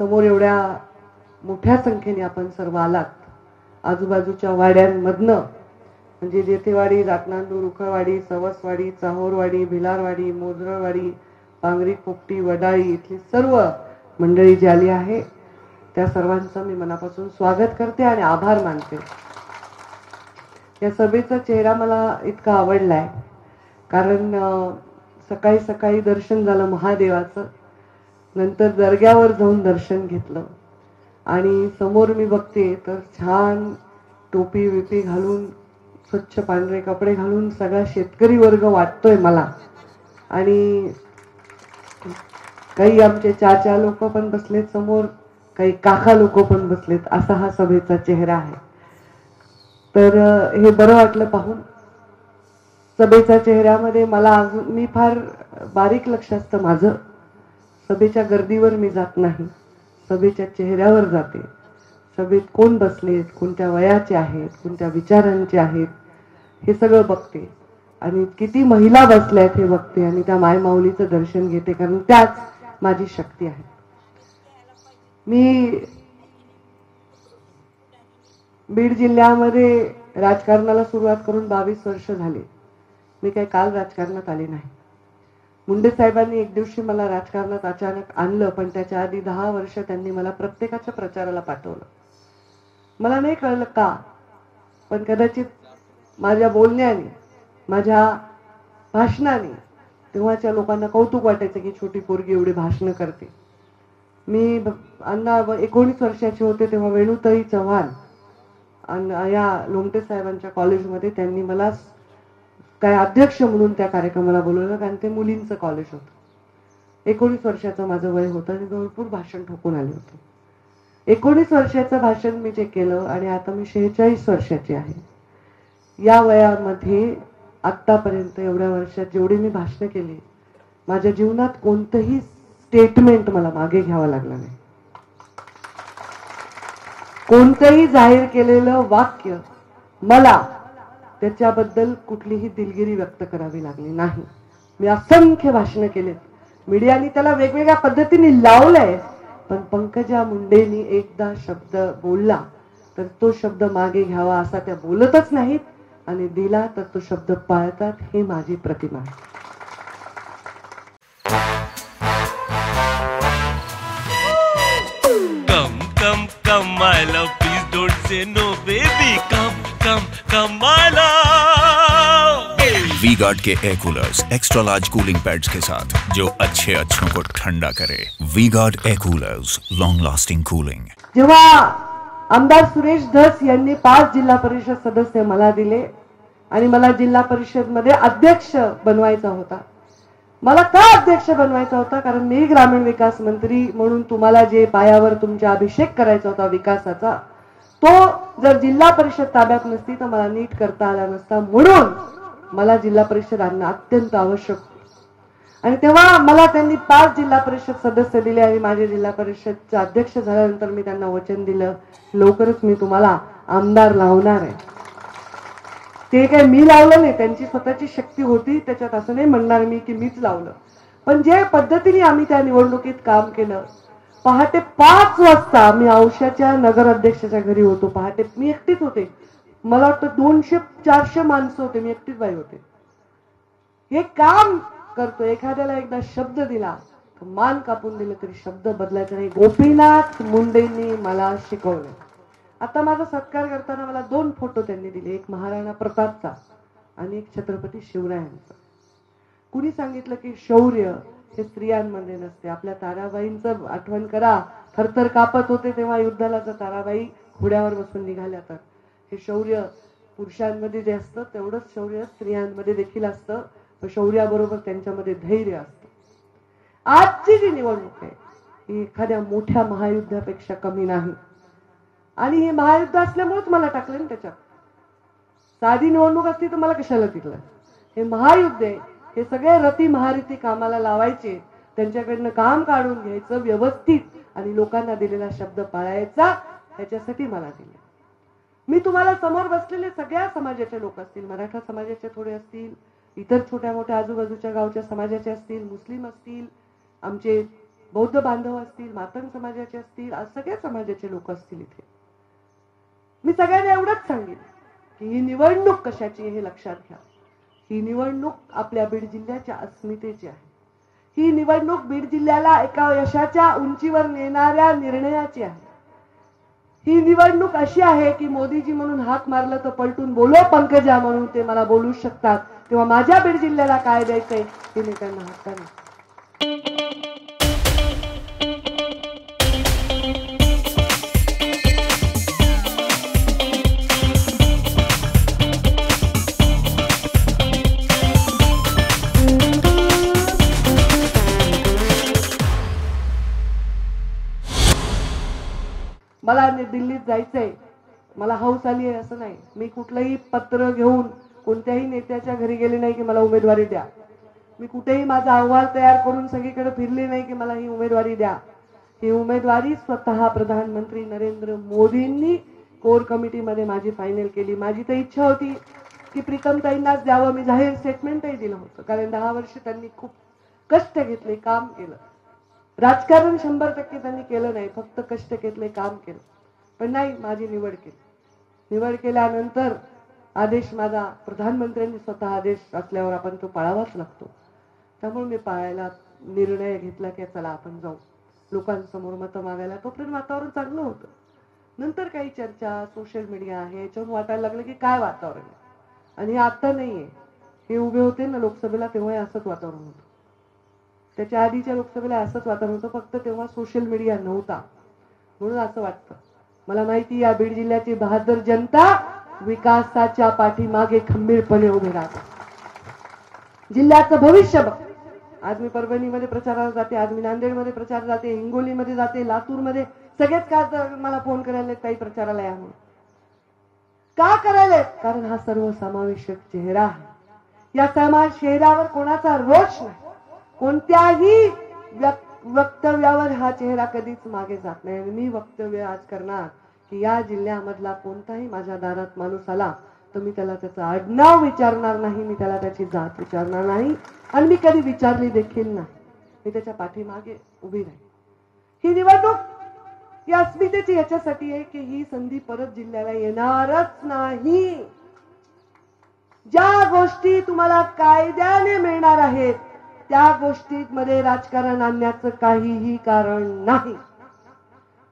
समोर एवढ्या मोठ्या संख्येने आपण सर्व आलात, आजूबाजूच्या वाड्यांमधनं, म्हणजे जेथेवाडी, रातनांदूर, उखळवाडी, सवसवाडी, चाहोरवाडी, भिलारवाडी, मोजरळवाडी, पांगरी, पोपटी, वडाळी इथली सर्व मंडळी जी आली आहे त्या सर्वांचं मी मनापासून स्वागत करते आणि आभार मानते. या सभेचा चेहरा मला इतका आवडलाय कारण सकाळी सकाळी दर्शन झालं महादेवाचं, नंतर दर्ग्यावर जाऊन दर्शन घेतलं आणि समोर मी बघते तर छान टोपी बिपी घालून स्वच्छ पांढरे कपडे घालून सगळा शेतकरी वर्ग वाटतोय मला. आणि काही आमचे चाचा लोक पण बसलेत समोर, काही काका लोक पण बसलेत. असा हा सभेचा चेहरा आहे. तर हे बरं वाटलं पाहून. सभेच्या चेहऱ्यामध्ये मला अजून, मी फार बारीक लक्ष असतं माझं, सभेच्या गर्दीवर मी जात नाही, सभेच्या चेहऱ्यावर जाते. सभेत कोण बसलेत, कोणत्या वयाचे आहेत, कोणत्या विचारांचे आहेत, हे सगळं बघते आणि किती महिला बसल्यात हे बघते आणि त्या मायमाऊलीचं दर्शन घेते, कारण त्याच माझी शक्ती आहे. मी बीड जिल्ह्यामध्ये राजकारणाला सुरुवात करून 22 वर्ष झाले. मी काही काल राजकारणात आले नाही. मुंडे साहेबांनी एक दिवशी मला राजकारणात अचानक आणलं, पण त्याच्या आधी 10 वर्ष त्यांनी मला प्रत्येकाच्या प्रचाराला पाठवलं. मला नाही कळलं का, पण कदाचित माझ्या बोलण्याने, माझ्या भाषणाने तेव्हाच्या लोकांना कौतुक वाटायचं की छोटी पोरगी एवढी भाषणं करते. मी अण्णा 19 वर्षाचे होते तेव्हा वेणुताई चव्हाण या लोमटे साहेबांच्या कॉलेजमध्ये त्यांनी मला काय अध्यक्ष म्हणून त्या कार्यक्रमाला बोलवलं, कारण ते मुलींचं कॉलेज होतं. 19 वर्षाचं माझं वय होतं आणि भरपूर भाषण ठोकून आले होते. 19 वर्षाचं भाषण मी जे केलं आणि आता मी 46 वर्षाची आहे. या वयामध्ये आतापर्यंत एवढ्या वर्षात जेवढी मी भाषण केली, माझ्या जीवनात कोणतंही स्टेटमेंट मला मागे घ्यावं लागलं नाही. कोणतंही जाहीर केलेलं वाक्य मला त्याच्याबद्दल कुठलीही दिलगिरी व्यक्त करावी लागली नाही. मी असंख्य भाषणं केलेत. मीडियाने त्याला वेगवेगळ्या पद्धतीने लावलंय, पण पंकजा मुंडेंनी एकदा शब्द बोलला तर तो शब्द मागे घ्यावा असा त्या बोलतच नाहीत आणि दिला तर तो शब्द पाळतात. हे माझी प्रतिमा आहे. Come my love, please don't say no baby, come my love. V-Guard के air coolers extra large cooling pads के साथ जो अच्छों को ठंडा करे. V-Guard air coolers, long lasting cooling. जेव्हा आमदार सुरेश धस यांनी 5 जिल्हा परिषद सदस्य मला दिले आणि मला जिल्हा परिषद मध्ये अध्यक्ष बनवायचा होता. मला का अध्यक्ष बनवायचा होता, कारण मी ग्रामीण विकास मंत्री म्हणून तुम्हाला जे पायावर तुमचा अभिषेक करायचा होता विकासाचा, तो जर जिल्हा परिषद ताब्यात नसती तर मला नीट करता आला नसता. म्हणून मला जिल्हा परिषद आणणं अत्यंत आवश्यक होतं. आणि तेव्हा मला त्यांनी 5 जिल्हा परिषद सदस्य दिले आणि माझे जिल्हा परिषदचे अध्यक्ष झाल्यानंतर मी त्यांना वचन दिलं, लवकरच मी तुम्हाला आमदार लावणार आहे. ते काय मी लावलं नाही, त्यांची स्वतःची शक्ती होती त्याच्यात, असं नाही म्हणणार मी की मीच लावलं. पण जे पद्धतीने आम्ही त्या निवडणुकीत काम केलं, पहाटे 5 वाजता मी औषधाच्या नगर अध्यक्षाच्या घरी होतो. पहाटे मी एकटीच होते. मला वाटतं 200-400 माणसं होते, मी एकटीच बाई होते. हे काम करतो. एखाद्याला एकदा शब्द दिला तर मान कापून दिले तरी शब्द बदलायचा नाही. गोपीनाथ मुंडेंनी मला शिकवलं. आता माझा सत्कार करताना मला 2 फोटो त्यांनी दिले, एक महाराणा प्रतापचा आणि एक छत्रपती शिवरायांचा. कुणी सांगितलं की शौर्य हे स्त्रियांमध्ये नसते. आपल्या ताराबाईंचं आठवण करा, थरथर कापत होते तेव्हा युद्धाला जर ताराबाई घोड्यावर बसून निघाल्या तर हे शौर्य पुरुषांमध्ये जे असतं तेवढंच शौर्य स्त्रियांमध्ये देखील असतं. शौर्याबरोबर त्यांच्यामध्ये धैर्य असतं. आजची जी निवडणूक आहे ही एखाद्या मोठ्या महायुद्धापेक्षा कमी नाही. आणि हे महायुद्ध असल्यामुळेच मला टाकलं ना त्याच्यात. साधी निवडणूक असती तर मला कशाला तिकलं. हे महायुद्ध आहे. हे सगळे रती महारथी कामाला लावायचे, त्यांच्याकडनं काम काढून घ्यायचं व्यवस्थित आणि लोकांना दिलेला शब्द पाळायचा, ह्याच्यासाठी मला दिले. मी तुम्हाला समोर बसलेले सगळ्या समाजाचे लोक असतील, मराठा समाजाचे थोडे असतील, इतर छोट्या मोठ्या आजूबाजूच्या गावच्या समाजाचे असतील, मुस्लिम असतील, आमचे बौद्ध बांधव असतील, मातंग समाजाचे असतील, सगळ्या समाजाचे लोक असतील इथे. मी सगळ्यांना एवढंच सांगेन की ही निवडणूक कशाची हे लक्षात घ्या. ही निवडणूक आपल्या बीड जिल्ह्याच्या अस्मितेची आहे. ही निवडणूक बीड जिल्ह्याला एका यशाच्या उंचीवर नेणाऱ्या निर्णयाची आहे. ही निवडणूक अशी आहे की मोदीजी म्हणून हाक मारलं तर पलटून बोलो पंकजा म्हणून ते मला बोलू शकतात. तेव्हा माझ्या बीड जिल्ह्याला काय द्यायचंय हे मी त्यांना हक्काने. मला दिल्लीत जायचंय, मला हौस आली आहे असं नाही. मी कुठलंही पत्र घेऊन कोणत्याही नेत्याच्या घरी गेले नाही की मला उमेदवारी द्या. मी कुठेही माझा अहवाल तयार करून सगळीकडे फिरले नाही की मला ही उमेदवारी द्या. ही उमेदवारी स्वतः प्रधानमंत्री नरेंद्र मोदींनी कोर कमिटीमध्ये माझी फायनल केली. माझी तर इच्छा होती की प्रीतमताईंनाच द्यावं. मी जाहीर स्टेटमेंटही दिलं होतं, कारण 10 वर्ष त्यांनी खूप कष्ट घेतले, काम केलं. राजकारण 100% त्यांनी केलं नाही, फक्त कष्ट घेतले, काम केलं. पण नाही, माझी निवड केली. निवड केल्यानंतर आदेश माझा प्रधानमंत्र्यांनी स्वतः आदेश असल्यावर आपण तो पाळावाच लागतो. त्यामुळे मी पाळायला निर्णय घेतला की चला आपण जाऊ लोकांसमोर मतं मागायला. तोपर्यंत वातावरण चांगलं होतं. नंतर काही चर्चा सोशल मीडिया आहे याच्यावर वाटायला लागलं की काय वातावरण आहे. आणि हे आता नाहीये, हे उभे होते ना लोकसभेला तेव्हा असंच वातावरण होतं. त्याच्या आधीच्या लोकसभेला असंच वातावरण होतं, फक्त तेव्हा सोशल मीडिया नव्हता. म्हणून असं वाटतं. मला माहिती या बीड जिल्ह्याची बहादर जनता विकासाच्या पाठीमागे खंबीरपणे उभी राहते. जिल्ह्याचं भविष्य बघ. आज मी परभणीमध्ये प्रचाराला जाते, आज मी नांदेडमध्ये प्रचार जाते, हिंगोलीमध्ये जाते, लातूरमध्ये. सगळेच काय मला फोन करायला काही प्रचाराला या म्हणून. का करायला? कारण हा सर्वसमावेशक चेहरा आहे. या समाज चेहऱ्यावर कोणाचा रोष नाही. कोणत्याही वक्तव्यावर हा चेहरा कधीच मागे जात नाही. आणि मी वक्तव्य आज करणार की या जिल्ह्यामधला कोणताही माझ्या दारात माणूस आला तर मी त्याला त्याचं आडनाव विचारणार नाही, मी त्याला त्याची जात विचारणार नाही आणि मी कधी विचारली देखील नाही. मी त्याच्या पाठीमागे उभी राहील. ही निवडणूक या अस्मितेची याच्यासाठी आहे की ही संधी परत जिल्ह्याला येणारच नाही. ज्या गोष्टी तुम्हाला कायद्याने मिळणार आहेत त्या गोष्टींमध्ये राजकारण आणण्याचं काहीही कारण नाही.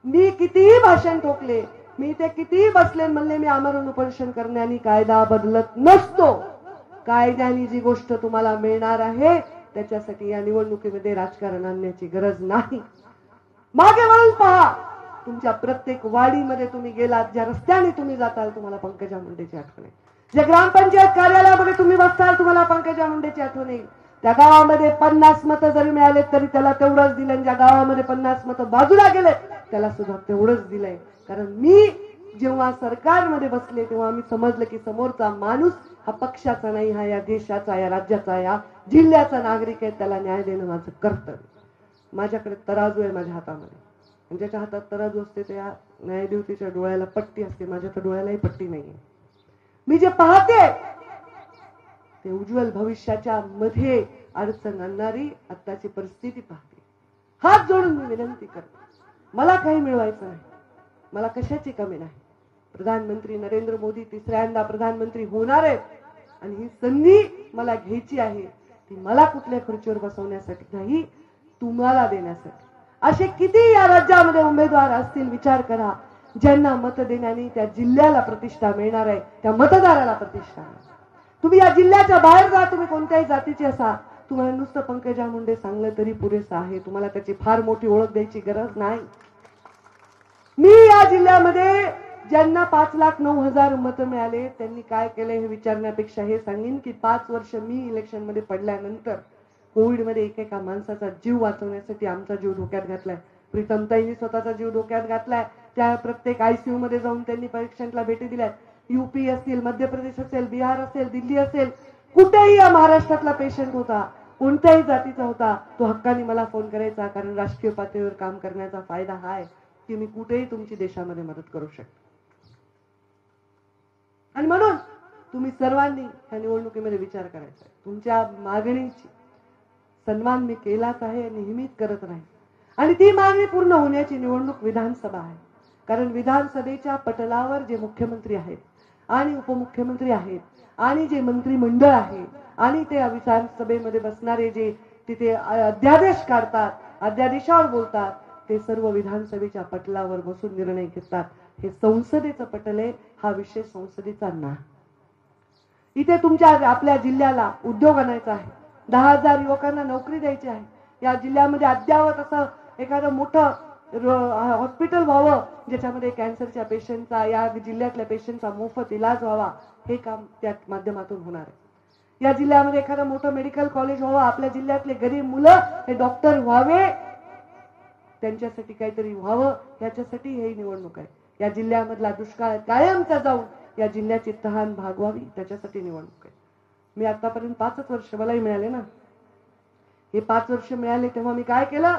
मी कितीही भाषण ठोकले, मी ते कितीही बसले म्हणले मी आमरण उपोषण करण्याने कायदा बदलत नसतो. कायद्याने जी गोष्ट तुम्हाला मिळणार आहे त्याच्यासाठी या निवडणुकीमध्ये राजकारण आणण्याची गरज नाही. मागे वळून पहा. तुमच्या प्रत्येक वाडीमध्ये तुम्ही गेलात, ज्या रस्त्याने तुम्ही जाताल तुम्हाला पंकजा मुंडेची आठवण येईल. ज्या ग्रामपंचायत कार्यालयामध्ये तुम्ही बसताल तुम्हाला पंकजा मुंडेची आठवण येईल. त्या गावामध्ये 50 मतं जरी मिळाले तरी त्याला तेवढंच दिलं. ज्या गावामध्ये 50 मतं बाजूला गेले त्याला सुद्धा तेवढंच दिलंय. कारण मी जेव्हा सरकारमध्ये बसले तेव्हा मी समजलं की समोरचा माणूस हा पक्षाचा नाही, हा या देशाचा, या राज्याचा, या जिल्ह्याचा नागरिक आहे. त्याला न्याय देणं माझं कर्तव्य. माझ्याकडे तराजू आहे माझ्या हातामध्ये. ज्याच्या हातात तराजू असते त्या न्यायदेवतेच्या डोळ्याला पट्टी असते. माझ्या तर डोळ्यालाही पट्टी नाहीये. मी जे पाहते ते उज्ज्वल भविष्याच्या मध्ये अडचण आणणारी आत्ताची परिस्थिती पाहते. हात जोडून मी विनंती करते, मला काही मिळवायचं नाही, मला कशाची कमी नाही. प्रधानमंत्री नरेंद्र मोदी तिसऱ्यांदा प्रधानमंत्री होणार आहेत आणि ही संधी मला घ्यायची आहे. ती मला कुठल्या खुर्चीवर बसवण्यासाठी नाही, तुम्हाला देण्यासाठी. असे किती या राज्यामध्ये उमेदवार असतील विचार करा, ज्यांना मत देण्याने त्या जिल्ह्याला प्रतिष्ठा मिळणार आहे, त्या मतदाराला प्रतिष्ठा मिळणार. तुम्ही या जिल्ह्याच्या बाहेर जा, तुम्ही कोणत्याही जातीचे असा, तुम्हाला नुसतं पंकजा मुंडे सांगलं तरी पुरेसं आहे. तुम्हाला त्याची फार मोठी ओळख द्यायची गरज नाही. मी या जिल्ह्यामध्ये ज्यांना 5,09,000 मतं मिळाले त्यांनी काय केलं हे विचारण्यापेक्षा हे सांगेन की 5 वर्ष मी इलेक्शन मध्ये पडल्यानंतर कोविडमध्ये एकेका माणसाचा जीव वाचवण्यासाठी आमचा जीव धोक्यात घातलाय. प्रीतमताईंनी स्वतःचा जीव धोक्यात घातलाय. त्या प्रत्येक आयसीयू मध्ये जाऊन त्यांनी पेशंटला भेटी दिल्या. यूपी असेल, मध्य प्रदेश असेल, बिहार असेल, दिल्ली असेल, कुठेही या महाराष्ट्रातला पेशंट होता, कोणत्याही जातीचा होता, तो हक्काने मला फोन करायचा. कारण राष्ट्रीय पातळीवर काम करण्याचा फायदा हा आहे की मी कुठेही तुमची देशामध्ये मदत करू शकते. आणि म्हणून तुम्ही सर्वांनी या निवडणुकीमध्ये विचार करायचा आहे. तुमच्या मागणीची सन्मान मी केलाच आहे, नेहमीच करत राहील. आणि ती मागणी पूर्ण होण्याची निवडणूक विधानसभा आहे. कारण विधानसभेच्या पटलावर जे मुख्यमंत्री आहेत आणि उपमुख्यमंत्री आहेत आणि जे मंत्रिमंडळ आहे आणि ते विधानसभेमध्ये बसणारे जे तिथे अध्यादेश काढतात, अध्यादेशावर बोलतात, ते सर्व विधानसभेच्या पटलावर बसून निर्णय घेतात. हे संसदेचं पटल आहे, हा विषय संसदेचा नाही. इथे तुमच्या आपल्या जिल्ह्याला उद्योग आणायचा आहे, 10,000 युवकांना नोकरी द्यायची आहे. या जिल्ह्यामध्ये अद्यावत असं एखादं मोठं हॉस्पिटल व्हावं ज्याच्यामध्ये कॅन्सरच्या पेशंटचा, या जिल्ह्यातल्या पेशंटचा मोफत इलाज व्हावा, हे काम त्या माध्यमातून होणार आहे. या जिल्ह्यामध्ये एखादं मोठं मेडिकल कॉलेज व्हावं, आपल्या जिल्ह्यातले गरीब मुलं हे डॉक्टर व्हावे, त्यांच्यासाठी काहीतरी व्हावं, याच्यासाठी ही निवडणूक आहे. या जिल्ह्यामधला दुष्काळ कायमचा जाऊन या जिल्ह्याची तहान भागवावी, त्याच्यासाठी निवडणूक आहे. मी आतापर्यंत 5 वर्ष मलाही मिळाले ना, हे 5 वर्ष मिळाले तेव्हा मी काय केलं,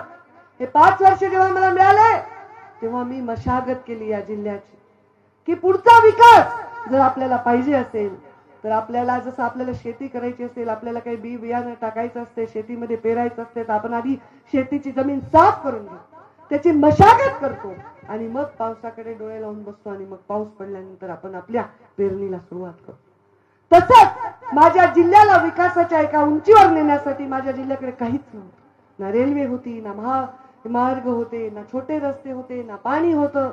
हे 5 वर्ष जेव्हा मला मिळाले तेव्हा मी मशागत केली या जिल्ह्याची, की पुढचा विकास जर आपल्याला पाहिजे असेल तर आपल्याला, जसं आपल्याला शेती करायची असेल, आपल्याला काही बी बियाणं टाकायचं असते, शेतीमध्ये पेरायचं असते, तर आपण आधी शेतीची जमीन साफ करून घेऊ, त्याची मशागत करतो आणि मग पावसाकडे डोळे लावून बसतो आणि मग पाऊस पडल्यानंतर आपण आपल्या पेरणीला सुरुवात करतो. तसंच माझ्या जिल्ह्याला विकासाच्या एका उंचीवर नेण्यासाठी माझ्या जिल्ह्याकडे काहीच नव्हतं. ना रेल्वे होती, ना महामार्ग होते, ना छोटे रस्ते होते, ना पाणी होतं.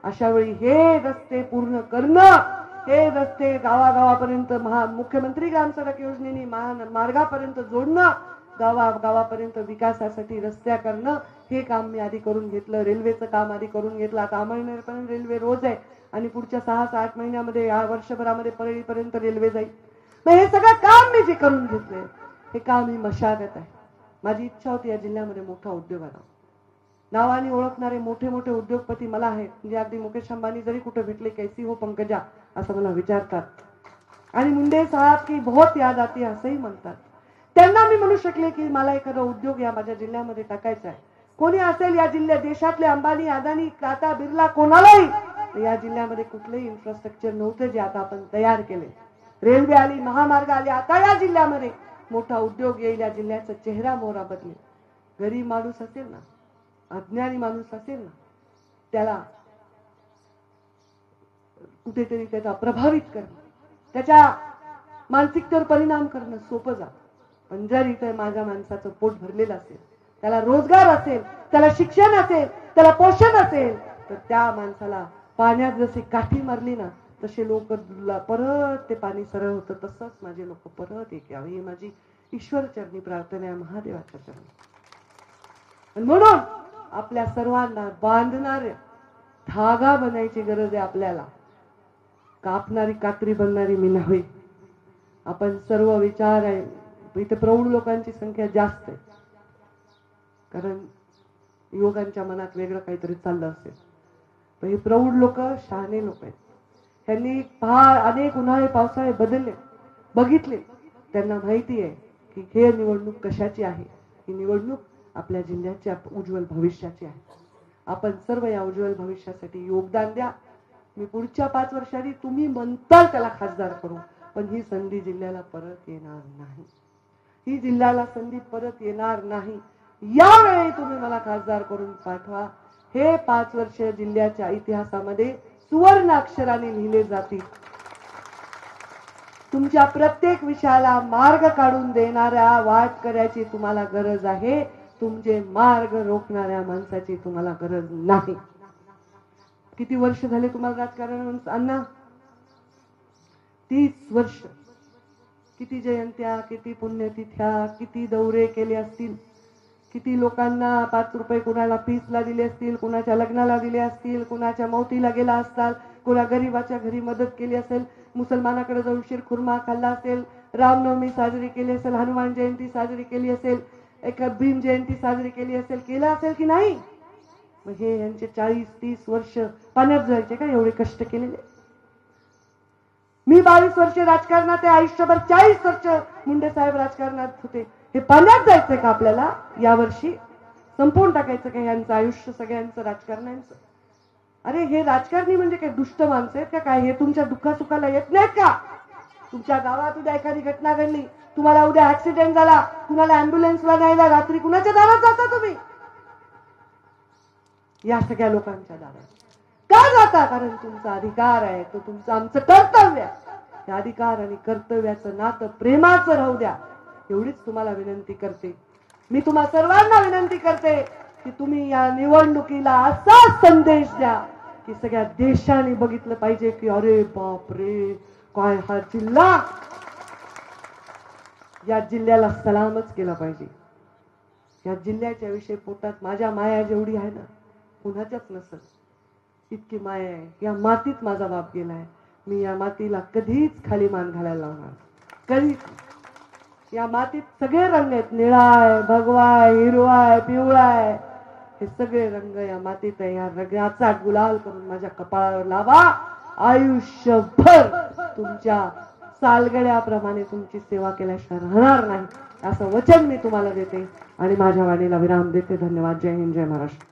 अशा वेळी हे रस्ते पूर्ण करणं, हे रस्ते गावागावापर्यंत मुख्यमंत्री ग्राम सडक योजनेने मार्गापर्यंत जोडणं, गावागावापर्यंत विकासासाठी रस्त्या करणं, हे काम मी आधी करून घेतलं. रेल्वेचं काम आधी करून घेतलं. आता अमळनेरपर्यंत रेल्वे रोज आहे आणि पुढच्या 6-8 महिन्यामध्ये, या वर्षभरामध्ये परळीपर्यंत रेल्वे जाईल. मग हे सगळं काम मी जे करून घेतलंय, हे काम ही मशागत आहे. माझी इच्छा होती या जिल्ह्यामध्ये मोठा उद्योग आला. नावाने ओळखणारे मोठे मोठे उद्योगपती मला आहेत, म्हणजे अगदी मुकेश अंबानी जरी कुठे भेटले, कैसी हो पंकजा असं मला विचारतात, आणि मुंडे साहेब की बहुत याद आती असंही म्हणतात. त्यांना मी म्हणू शकले की मला एखादा उद्योग या माझ्या जिल्ह्यामध्ये टाकायचा आहे. कोणी असेल या जिल्ह्यात, देशातले अंबानी, अदानी, टाटा, बिर्ला, कोणालाही या जिल्ह्यामध्ये कुठलंही इन्फ्रास्ट्रक्चर नव्हतं जे आता आपण तयार केले. रेल्वे आली, महामार्ग आले, आता या जिल्ह्यामध्ये मोठा उद्योग येईल, या जिल्ह्याचा चेहरा मोहरा बदलेल. गरीब माणूस असेल ना, अज्ञानी माणूस असेल ना, त्याला कुठेतरी त्याचा प्रभावित करणं, त्याच्या मानसिकतेवर परिणाम करणं सोपं जातं. पण जर इथे माझ्या माणसाचं पोट भरलेलं असेल, त्याला रोजगार असेल, त्याला शिक्षण असेल, त्याला पोषण असेल, तर त्या माणसाला पाण्यात जसे काठी मारली ना, तसे लोक परत ते पाणी सरळ होतं. तसंच माझे लोक परत एक यावे, ही माझी ईश्वर चरणी प्रार्थना आहे, महादेवाच्या चरणी. म्हणून आपल्या सर्वांना बांधणारे धागा बनायची गरज आहे. आपल्याला कापणारी कात्री बनणारी मी नव्हे. आपण सर्व विचार आहे. इथे प्रौढ लोकांची संख्या जास्त आहे, कारण युवकांच्या मनात वेगळं काहीतरी चाललं असेल. पण हे प्रौढ लोक शहाणे लोक आहेत. त्यांनी अनेक उन्हाळे पावसाळे बघितले. त्यांना माहिती आहे की हे निवडणूक कशाची आहे. ही निवडणूक आपल्या जिल्ह्याच्या उज्ज्वल भविष्याची आहे. आपण सर्व या उज्ज्वल भविष्यासाठी योगदान द्या. मी पुढच्या 5 वर्षांनी तुम्ही म्हणताल त्याला खासदार करू, पण ही संधी जिल्ह्याला परत येणार नाही. ही जिल्ह्याला संधी परत येणार नाही. यावेळी तुम्ही मला खासदार करून पाठवा. हे 5 वर्ष जिल्ह्याच्या इतिहासामध्ये सुवर्ण अक्षराने लिहिले जातील. तुमच्या प्रत्येक विषयाला मार्ग काढून देणाऱ्या वाटकऱ्याची तुम्हाला गरज आहे. तुमचे मार्ग रोखणाऱ्या माणसाची तुम्हाला गरज नाही. किती वर्ष झाले तुम्हाला राजकारण अण्णा? 30 वर्ष. किती जयंत्या, किती पुण्यतिथ्या, किती दौरे केले असतील, किती लोकांना 5 रुपये कुणाला फीसला दिले असतील, कुणाच्या लग्नाला दिले असतील, कुणाच्या मौतीला गेला असताल, कुणा गरीबाच्या घरी मदत केली असेल, मुसलमानाकडे जाऊन शिरखुर्मा खाल्ला असेल, रामनवमी साजरी केली असेल, हनुमान जयंती साजरी केली असेल, एक भीम जयंती साजरी केली असेल, केलं असेल की नाही? मग हे यांचे 40-30 वर्ष पाण्यात जायचे का एवढे कष्ट केलेले? मी 22 वर्ष राजकारणात आहे, आयुष्यभर 40 वर्ष मुंडे साहेब राजकारणात होते. हे पाण्यात जायचंय का आपल्याला? यावर्षी संपवून टाकायचं का यांचं आयुष्य, सगळ्यांचं राजकारण्यांचं? अरे हे राजकारणी म्हणजे काय दुष्ट माणसं आहेत का काय? हे तुमच्या दुःखासुखाला येत नाहीत का? तुमच्या गावात उद्या एखादी घटना घडली, तुम्हाला उद्या ऍक्सिडेंट झाला, कुणाला अँब्युलन्सला न्यायला रात्री कुणाच्या दारात जाता तुम्ही? या सगळ्या लोकांच्या दारात का जाता? कारण तुमचा अधिकार आहे, तो तुमचं आमचं कर्तव्य आहे. त्या अधिकार आणि कर्तव्याचं नातं प्रेमाचं राहू द्या, एवढीच तुम्हाला विनंती करते. मी तुम्हा सर्वांना विनंती करते की तुम्ही या निवडणुकीला असा संदेश द्या की सगळ्या देशाने बघितलं पाहिजे की अरे बाप रे, काय हा जिल्हा, या जिल्ह्याला सलामच केला पाहिजे. या जिल्ह्याच्या विषयी पोटात माझ्या माया जेवढी आहे ना, कुणाच्याच नसेल इतकी माया आहे. या मातीत माझा बाप गेलाय, मी या मातीला कधीच खाली मान घालायला लावणार, कधीच. या मातीत सगळे रंग आहेत, निळा आहे, भगवा आहे, हिरवा आहे, पिवळा आहे, हे सगळे रंग या मातीत आहे. या रंगाचा गुलाल करून माझ्या कपाळावर लावा. आयुष्यभर तुमच्या सालगड्याप्रमाणे तुमची सेवा केल्याशिवाय राहणार नाही, असं वचन मी तुम्हाला देते आणि माझ्या वाणीला विराम देते. धन्यवाद. जय हिंद, जय महाराष्ट्र.